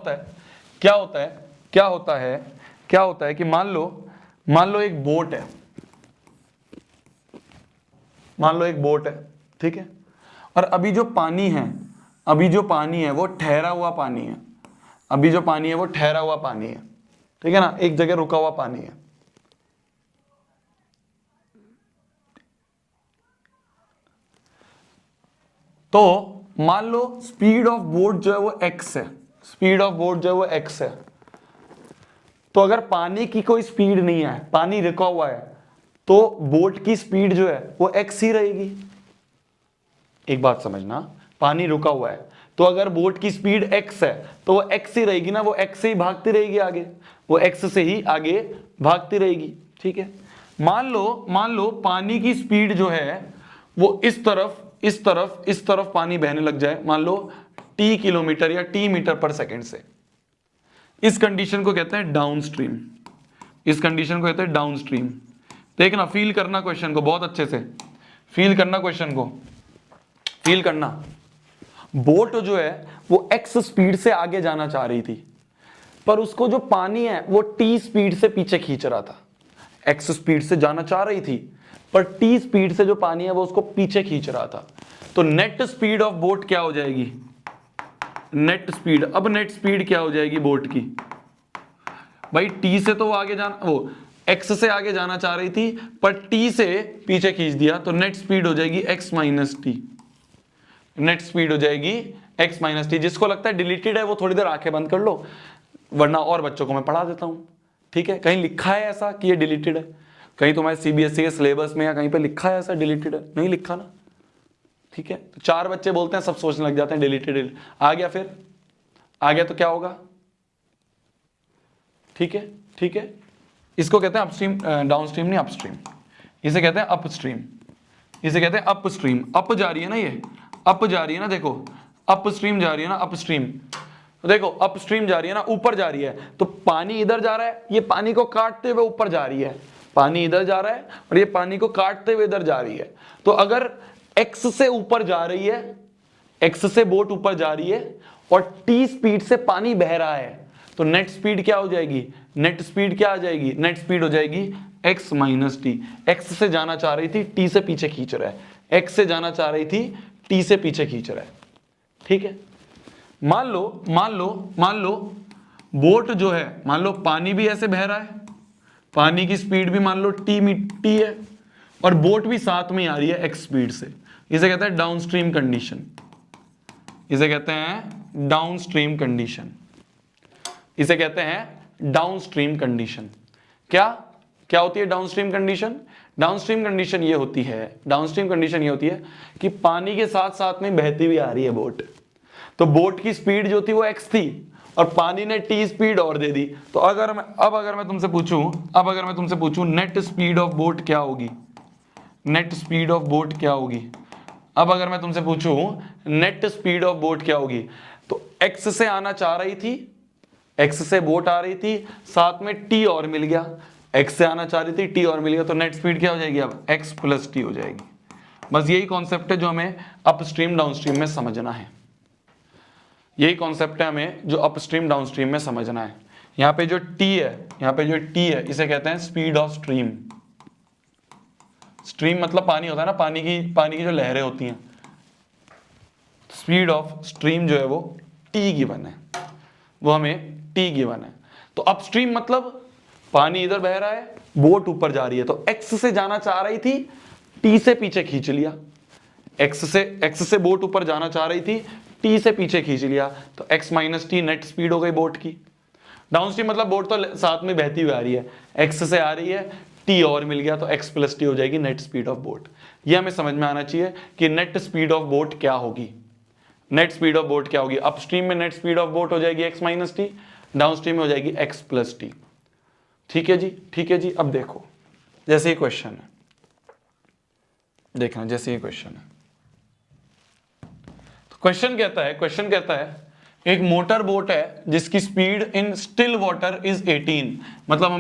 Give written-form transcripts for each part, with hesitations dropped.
होता है क्या होता है क्या होता है क्या होता है कि मान लो एक बोट है, मान लो एक बोट है, ठीक है। और अभी जो पानी है वो ठहरा हुआ पानी है, अभी जो पानी है वो ठहरा हुआ पानी है, ठीक है ना, एक जगह रुका हुआ पानी है। तो मान लो स्पीड ऑफ बोट जो है वो x है, स्पीड ऑफ बोट जो है वो x है। तो अगर पानी की कोई स्पीड नहीं है, पानी रुका हुआ है, तो बोट की स्पीड जो है वो x ही रहेगी। एक बात समझना, पानी रुका हुआ है तो अगर बोट की स्पीड x है तो वो x ही रहेगी ना, वो x से ही भागती रहेगी आगे, वो x से ही आगे भागती रहेगी, ठीक है। मान लो पानी की स्पीड जो है वो इस तरफ पानी बहने लग जाए, मान लो t किलोमीटर या t मीटर पर सेकंड से। इस कंडीशन को कहते हैं डाउनस्ट्रीम, इस कंडीशन को कहते हैं डाउनस्ट्रीम। देखना, फील करना क्वेश्चन को बहुत अच्छे से, फील करना क्वेश्चन को, फील करना। बोट जो है वो x स्पीड से आगे जाना चाह रही थी, पर उसको जो पानी है वो t स्पीड से पीछे खींच रहा था। x स्पीड से जाना चाह रही थी पर t स्पीड से जो पानी है वो उसको पीछे खींच रहा था। तो नेट स्पीड ऑफ बोट क्या हो जाएगी, नेट स्पीड। अब नेट स्पीड क्या हो जाएगी बोट की, भाई t से तो वो आगे जाना, वो x से आगे जाना चाह रही थी पर t से पीछे खींच दिया, तो नेट स्पीड हो जाएगी x minus T, net speed हो जाएगी x माइनस टी। जिसको लगता है डिलीटेड है वो थोड़ी देर आंखें बंद कर लो, वरना और बच्चों को मैं पढ़ा देता हूं, ठीक है। कहीं लिखा है ऐसा कि ये डिलीटेड है, कहीं तुम्हारे सीबीएसई के सिलेबस में या कहीं पे लिखा है ऐसा डिलीटेड है, नहीं लिखा ना, ठीक है। तो 4 बच्चे बोलते हैं, सब सोचने लग जाते हैं डिलीटेड आ गया, फिर आ गया तो क्या होगा, ठीक है, ठीक है। इसको कहते हैं अपस्ट्रीम, डाउनस्ट्रीम नहीं अपस्ट्रीम, इसे कहते हैं अपस्ट्रीम, इसे कहते हैं अपस्ट्रीम। अप जा रही है ना, ये अप जा रही है ना, देखो अपस्ट्रीम जा रही है ना, अपस्ट्रीम। तो देखो अपस्ट्रीम जा रही है ना, ऊपर जा रही है, तो पानी इधर जा रहा है, ये पानी को काटते हुए ऊपर जा रही है, पानी इधर जा रहा है और ये पानी को काटते हुए इधर जा रही है। तो अगर x से ऊपर जा रही है, x से बोट ऊपर जा रही है और t स्पीड से पानी बह रहा है, तो नेट स्पीड क्या हो जाएगी, नेट स्पीड क्या आ जाएगी, नेट स्पीड हो जाएगी x माइनस टी। x से जाना चाह रही थी, t से पीछे खींच रहा है, x से जाना चाह रही थी, t से पीछे खींच रहा है, ठीक है। मान लो बोट जो है, मान लो पानी भी ऐसे बह रहा है, पानी की स्पीड भी मान लो टी है और बोट भी साथ में आ रही है x स्पीड से। इसे कहते हैं डाउनस्ट्रीम कंडीशन, इसे कहते हैं डाउनस्ट्रीम कंडीशन, इसे कहते हैं डाउनस्ट्रीम कंडीशन। क्या क्या होती है डाउनस्ट्रीम कंडीशन, डाउनस्ट्रीम कंडीशन ये होती है, डाउनस्ट्रीम कंडीशन ये होती है कि पानी के साथ साथ में बहती हुई आ रही है बोट। तो बोट की स्पीड जो थी वो x थी और पानी ने t स्पीड और दे दी। तो अगर मैं तुमसे पूछूं नेट स्पीड ऑफ बोट क्या होगी, नेट स्पीड ऑफ बोट क्या होगी, अब अगर मैं तुमसे पूछूं नेट स्पीड ऑफ बोट क्या होगी, तो x से आना चाह रही थी, x से बोट आ रही थी, साथ में t और मिल गया, x से आना चाह रही थी, t और मिल गया, तो नेट स्पीड क्या हो जाएगी, अब x प्लस टी हो जाएगी। बस यही कॉन्सेप्ट है जो हमें अपस्ट्रीम डाउनस्ट्रीम में समझना है, यही कॉन्सेप्ट है हमें जो अपस्ट्रीम डाउनस्ट्रीम में समझना है। यहाँ पे जो t है, इसे कहते हैं स्पीड ऑफ स्ट्रीम। स्ट्रीम मतलब पानी होता है ना, पानी की जो लहरें होती हैं, स्पीड ऑफ स्ट्रीम जो है वो t गिवन है, वो हमें t गिवन है। तो अपस्ट्रीम मतलब पानी इधर बह रहा है, बोट ऊपर जा रही है, तो x से जाना चाह रही थी, t से पीछे खींच लिया, x से बोट ऊपर जाना चाह रही थी, t से पीछे खींच लिया, तो x minus T net speed हो गई बोट की। डाउनस्ट्रीम मतलब बोट तो साथ में बहती हुई आ रही है, x से आ रही है, t और मिल गया, तो x प्लस टी हो जाएगी नेट स्पीड ऑफ बोट। ये हमें समझ में आना चाहिए कि नेट स्पीड ऑफ बोट क्या होगी, नेट स्पीड ऑफ बोट क्या होगी। अपस्ट्रीम में नेट स्पीड ऑफ बोट हो जाएगी x माइनस टी, डाउनस्ट्रीम में हो जाएगी x प्लस टी। ठीक है जी, ठीक है जी। अब देखो जैसे ये क्वेश्चन है, देखना जैसे ये क्वेश्चन है, तो क्वेश्चन कहता है एक मोटर बोट है जिसकी speed in still water is 18, मतलब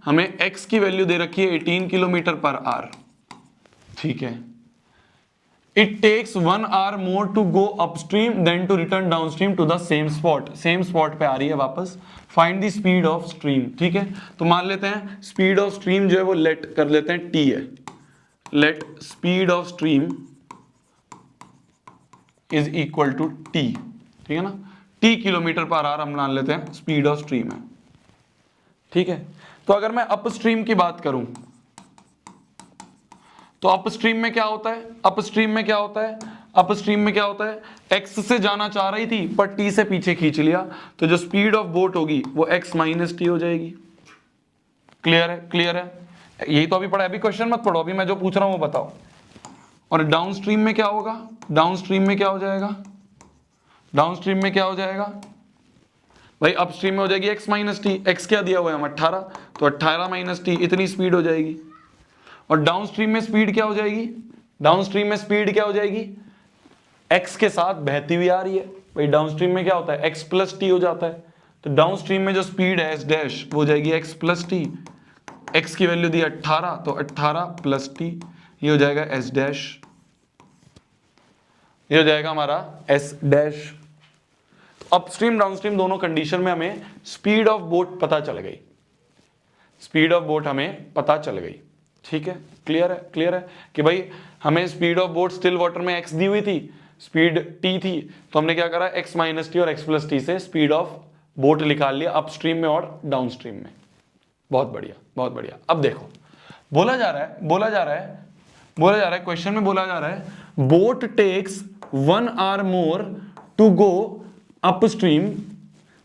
हमें x की वैल्यू दे रखी है 18 किलोमीटर पर आवर, ठीक है। It takes 1 hour more to go upstream then to return downstream to the same spot. Same spot पे आ रही है वापस। Find the speed of stream. ठीक है, तो मान लेते हैं स्पीड ऑफ स्ट्रीम जो है वो लेट कर लेते हैं टी है। Let speed of stream is equal to T. ठीक है ना, टी किलोमीटर पर आवर हम मान लेते हैं स्पीड ऑफ स्ट्रीम है। ठीक है, तो अगर मैं अपस्ट्रीम की बात करूं तो अपस्ट्रीम में क्या होता है, अपस्ट्रीम में क्या होता है, अपस्ट्रीम में क्या होता है, एक्स से जाना चाह रही थी पर टी से पीछे खींच लिया, तो जो स्पीड ऑफ बोट होगी वो एक्स माइनस टी हो जाएगी। क्लियर है, क्लियर है, यही तो अभी पढ़ा है, अभी क्वेश्चन मत पढ़ो, अभी मैं जो पूछ रहा हूं वो बताओ। और डाउनस्ट्रीम में क्या होगा, डाउनस्ट्रीम में क्या हो जाएगा, डाउनस्ट्रीम में क्या हो जाएगा भाई, अपस्ट्रीम में हो जाएगी एक्स माइनस टी। एक्स क्या दिया हुआ है हम 18, तो 18 माइनस टी, इतनी स्पीड हो जाएगी। और डाउनस्ट्रीम में स्पीड क्या हो जाएगी, डाउनस्ट्रीम में स्पीड क्या हो जाएगी, एक्स के साथ बहती हुई आ रही है भाई। डाउनस्ट्रीम में क्या होता है, एक्स प्लस टी हो जाता है, तो डाउनस्ट्रीम में जो स्पीड है एस डैश वो हो जाएगी एक्स प्लस टी। एक्स की वैल्यू दी 18, तो 18 प्लस टी, ये हो जाएगा एस डैश, ये हो जाएगा हमारा एस डैश। तो अपस्ट्रीम डाउनस्ट्रीम दोनों कंडीशन में हमें स्पीड ऑफ बोट पता चल गई, स्पीड ऑफ बोट हमें पता चल गई। ठीक है, क्लियर है, क्लियर है कि भाई हमें speed of boat still water में एक्स दी हुई थी, स्पीड टी थी, तो हमने क्या करा, एक्स माइनस टी और एक्स प्लस टी से स्पीड ऑफ बोट निकाल लिया अपस्ट्रीम में और डाउनस्ट्रीम में। बहुत बढ़िया, बहुत बढ़िया। अब देखो बोला जा रहा है, बोला जा रहा है, बोला जा रहा है, क्वेश्चन में बोला जा रहा है boat takes 1 hour more to go upstream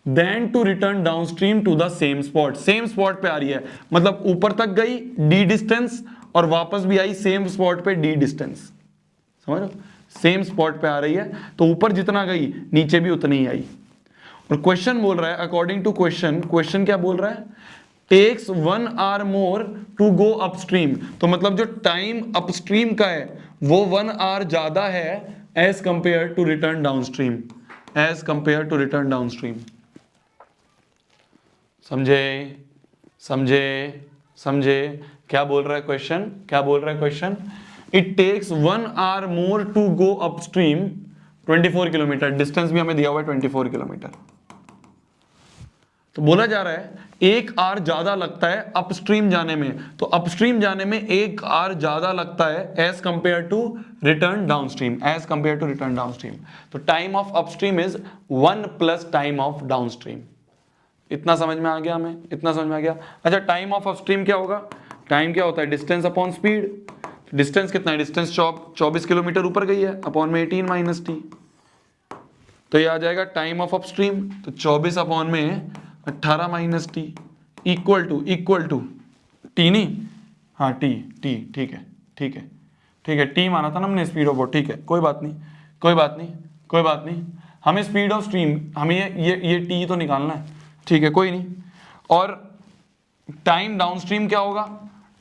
then to return downstream to the same spot. Same spot पे आ रही है, मतलब ऊपर तक गई डी डिस्टेंस और वापस भी आई सेम स्पॉट पे डी डिस्टेंस। समझ लो, सेम स्पॉट पे आ रही है तो ऊपर जितना गई नीचे भी उतनी ही आई। और क्वेश्चन बोल रहा है अकॉर्डिंग टू क्वेश्चन, क्वेश्चन क्या बोल रहा है, takes 1 hour more to go upstream, तो मतलब जो टाइम अपस्ट्रीम का है वो 1 hour ज्यादा है as compare to return downstream, as compare to return downstream. समझे, समझे, समझे क्या बोल रहा है क्वेश्चन, क्या बोल रहा है question, it takes 1 hour more to go upstream 24 kilometre, distance भी हमें दिया हुआ है 24 किलोमीटर। तो बोला जा रहा है 1 hour ज्यादा लगता है अपस्ट्रीम जाने में, तो अपस्ट्रीम जाने में 1 hour ज्यादा लगता है as compare to return downstream, as compare to return downstream. तो time of upstream is 1 plus time of downstream. इतना समझ में आ गया हमें, इतना समझ में आ गया। अच्छा, टाइम ऑफ अपस्ट्रीम क्या होगा, टाइम क्या होता है, डिस्टेंस अपॉन स्पीड। डिस्टेंस कितना है, डिस्टेंस 24 किलोमीटर ऊपर गई है, अपॉन में 18 माइनस टी, तो ये आ जाएगा टाइम ऑफ अपस्ट्रीम, तो 24 अपॉन में 18 minus T equal to T नहीं, हाँ टी, टी, ठीक है, ठीक है, ठीक है, टी माना था ना हमने स्पीड ऑफ बोट, ठीक है, कोई बात नहीं, कोई बात नहीं, कोई बात नहीं, हमें स्पीड ऑफ स्ट्रीम, हमें ये टी तो निकालना है, ठीक है, कोई नहीं। और टाइम डाउनस्ट्रीम क्या होगा,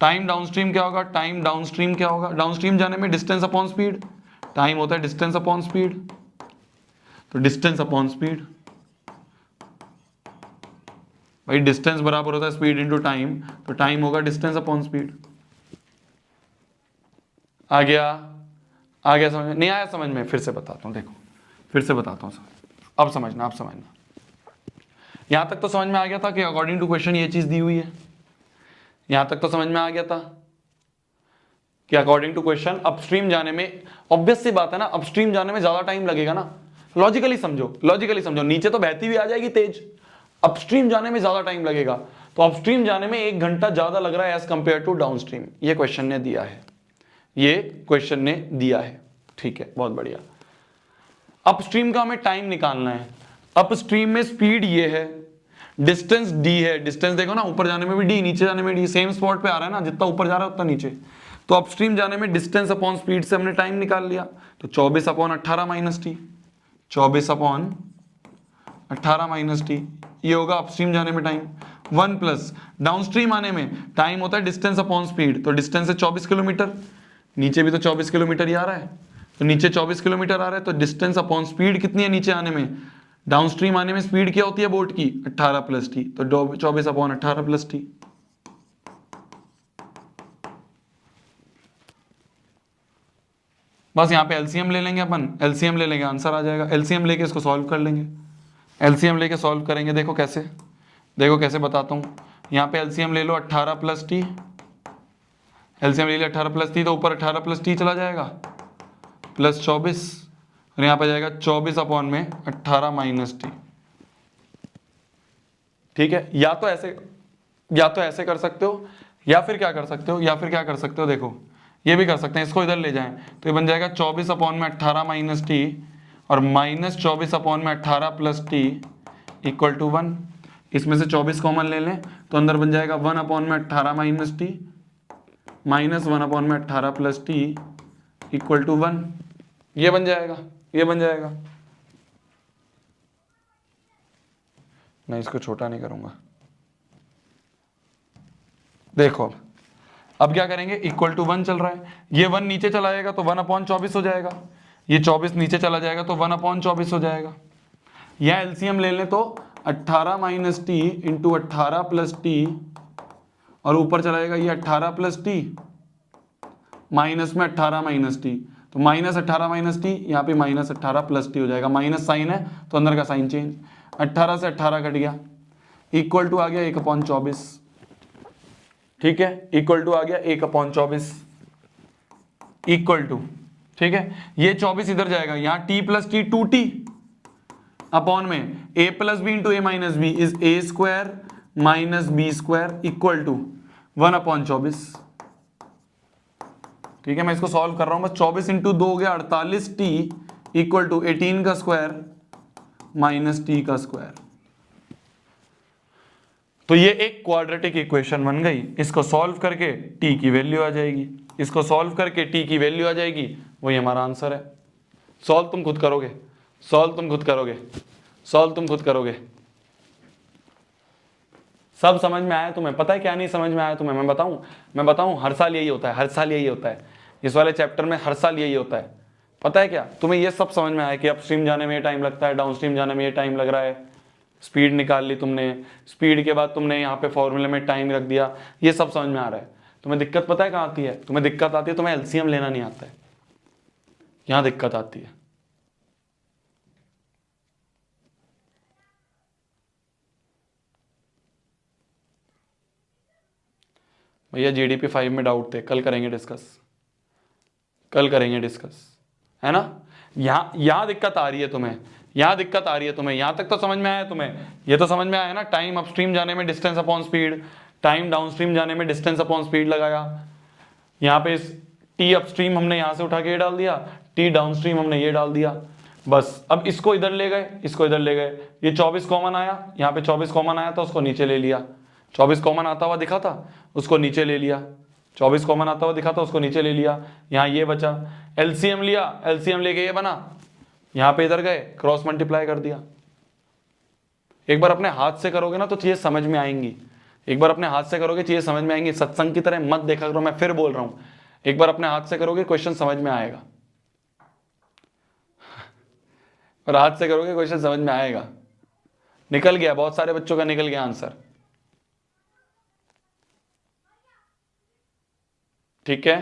टाइम डाउनस्ट्रीम क्या होगा, टाइम डाउनस्ट्रीम क्या होगा, डाउनस्ट्रीम जाने में डिस्टेंस अपॉन स्पीड, टाइम होता है डिस्टेंस अपॉन स्पीड, तो डिस्टेंस अपॉन स्पीड, भाई डिस्टेंस बराबर होता है स्पीड इनटू टाइम, तो टाइम होगा डिस्टेंस अपॉन स्पीड। आ गया, आ गया समझ में, नहीं आया समझ में, फिर से बताता हूं, देखो फिर से बताता हूं, अब समझना, अब समझना। यहां तक तो समझ में आ गया था कि अकॉर्डिंग टू क्वेश्चन ये चीज दी हुई है, यहां तक तो समझ में आ गया था कि अकॉर्डिंग टू क्वेश्चन अपस्ट्रीम जाने में, ऑब्वियस सी बात है ना, अपस्ट्रीम जाने में ज्यादा टाइम लगेगा ना, लॉजिकली समझो, लॉजिकली समझो, नीचे तो बहती हुई आ जाएगी तेज, अपस्ट्रीम जाने में ज्यादा टाइम लगेगा, तो अपस्ट्रीम जाने में 1 घंटा ज्यादा लग रहा है एज कंपेयर टू डाउनस्ट्रीम। ये क्वेश्चन ने दिया है, ये क्वेश्चन ने दिया है, ठीक है, बहुत बढ़िया। अपस्ट्रीम का हमें टाइम निकालना है, अपस्ट्रीम में स्पीड ये है, डिस्टेंस डी है, डिस्टेंस देखो ना, ऊपर जाने में भी डी, नीचे जाने में डी, सेम स्पॉट पे आ रहा है ना, जितना ऊपर जा रहा है उतना नीचे, तो अपस्ट्रीम जाने में डिस्टेंस अपॉन स्पीड से हमने टाइम निकाल लिया, तो 24 upon 18 minus T, 24 upon 18 minus T, ये होगा अपस्ट्रीम जाने में टाइम। 1 प्लस डाउनस्ट्रीम आने में टाइम होता है डिस्टेंस अपॉन स्पीड, तो डिस्टेंस है 24 किलोमीटर, नीचे भी तो 24 किलोमीटर ही आ रहा है, तो नीचे 24 किलोमीटर आ रहा है, तो डिस्टेंस अपॉन स्पीड कितनी है नीचे आने में, डाउनस्ट्रीम आने में स्पीड क्या होती है बोट की, 18 प्लस टी, तो 24 अपॉन 18 प्लस टी। बस यहाँ पे एलसीएम ले लेंगे अपन, एलसीएम ले लेंगे आंसर आ जाएगा। एलसीएम लेके इसको सॉल्व कर लेंगे, एलसीएम लेके सॉल्व करेंगे। देखो कैसे, देखो कैसे बताता हूँ। यहाँ पे एलसीएम ले लो 18 प्लस टी, एलसीएम ले लिया 18 प्लस टी, तो ऊपर 18 प्लस टी चला जाएगा प्लस 24, और यहाँ पे जाएगा 24 अपॉन में 18 माइनस टी। ठीक है, या तो ऐसे कर सकते हो, या फिर क्या कर सकते हो, या फिर क्या कर सकते हो, देखो ये भी कर सकते हैं, इसको इधर ले जाएं तो ये बन जाएगा 24 अपॉन में 18 माइनस टी और माइनस 24 अपॉन में 18 प्लस टी इक्वल टू 1। इसमें से 24 कॉमन ले लें तो अंदर बन जाएगा 1 अपॉन में 18 माइनस टी माइनस 1 अपॉन में 18 प्लस टी इक्वल टू 1। ये बन जाएगा, ये बन जाएगा। मैं इसको छोटा नहीं करूंगा। देखो अब क्या करेंगे, इक्वल टू 1 चल रहा है, ये 1 नीचे चला जाएगा तो 1 अपॉन 24 हो जाएगा, ये 24 नीचे चला जाएगा तो 1 अपॉन 24 हो जाएगा। या एलसीएम ले लें तो 18 minus T into 18 plus T, और ऊपर चला जाएगा ये 18 प्लस टी माइनस में 18 माइनस टी, तो माइनस 18 माइनस टी, यहाँ पे माइनस 18 प्लस टी हो जाएगा। माइनस साइन है तो अंदर का साइन चेंज, 18 से 18 कट गया, इक्वल टू आ गया 1 अपॉन 24। ठीक है, इक्वल टू आ गया 1 अपॉन 24 इक्वल टू, ठीक है, ये 24 इधर जाएगा, यहाँ t plus T 2t upon में a plus B into A minus B is A square minus B square equal to 1 upon 24। ठीक है, मैं इसको सॉल्व कर रहा हूं बस। 24 इंटू 2 हो गया 48t इक्वल टू 18 का स्क्वायर माइनस टी का स्क्वायर। तो ये एक क्वाड्रेटिक इक्वेशन बन गई। इसको सॉल्व करके t की वैल्यू आ जाएगी, इसको सॉल्व करके t की वैल्यू आ जाएगी, वही हमारा आंसर है। सॉल्व तुम खुद करोगे, सॉल्व तुम खुद करोगे, सॉल्व तुम खुद करोगे। सब समझ में आया तुम्हें? पता है क्या नहीं समझ में आया तुम्हें? मैं बताऊं, हर साल यही होता है, हर साल यही होता है, इस वाले चैप्टर में हर साल यही होता है। पता है क्या, तुम्हें ये सब समझ में आया कि अपस्ट्रीम जाने में ये टाइम लगता है, डाउनस्ट्रीम जाने में ये टाइम लग रहा है, स्पीड निकाल ली तुमने, स्पीड के बाद तुमने यहाँ पे फॉर्मूले में टाइम रख दिया, ये सब समझ में आ रहा है। तुम्हें दिक्कत पता है कहाँ आती है? तुम्हें दिक्कत आती है तुम्हें एलसीएम लेना नहीं आता है, यहाँ दिक्कत आती है। भैया जीडीपी 5 में डाउट थे, कल करेंगे डिस्कस, कल करेंगे डिस्कस, है ना। यहाँ दिक्कत आ रही है तुम्हें, यहाँ दिक्कत आ रही है तुम्हें, यहाँ तक तो समझ में आया तुम्हें, ये तो समझ में आया ना। टाइम अपस्ट्रीम जाने में distance upon speed, time downstream जाने में डिस्टेंस अपॉन स्पीड लगाया। यहाँ पे टी अपस्ट्रीम हमने यहाँ से उठा के ये डाल दिया, टी डाउनस्ट्रीम हमने ये डाल दिया, बस। अब इसको इधर ले गए, इसको इधर ले गए, ये 24 कॉमन आया, यहाँ पे 24 कॉमन आया था, उसको नीचे ले लिया। 24 कॉमन आता हुआ दिखा था, उसको नीचे ले लिया। 24 कॉमन आता हुआ दिखा था, उसको नीचे ले लिया। यहाँ ये बचा, एलसीएम लिया, एलसीएम लेके ये बना, यहाँ पे इधर गए, क्रॉस मल्टीप्लाई कर दिया। एक बार अपने हाथ से करोगे ना तो चीजें समझ में आएंगी, एक बार अपने हाथ से करोगे चीजें समझ में आएंगी। सत्संग की तरह मत देखा करो, मैं फिर बोल रहा हूं, एक बार अपने हाथ से करोगे क्वेश्चन समझ में आएगा, और हाथ से करोगे क्वेश्चन समझ में आएगा। निकल गया, बहुत सारे बच्चों का निकल गया आंसर। ठीक है।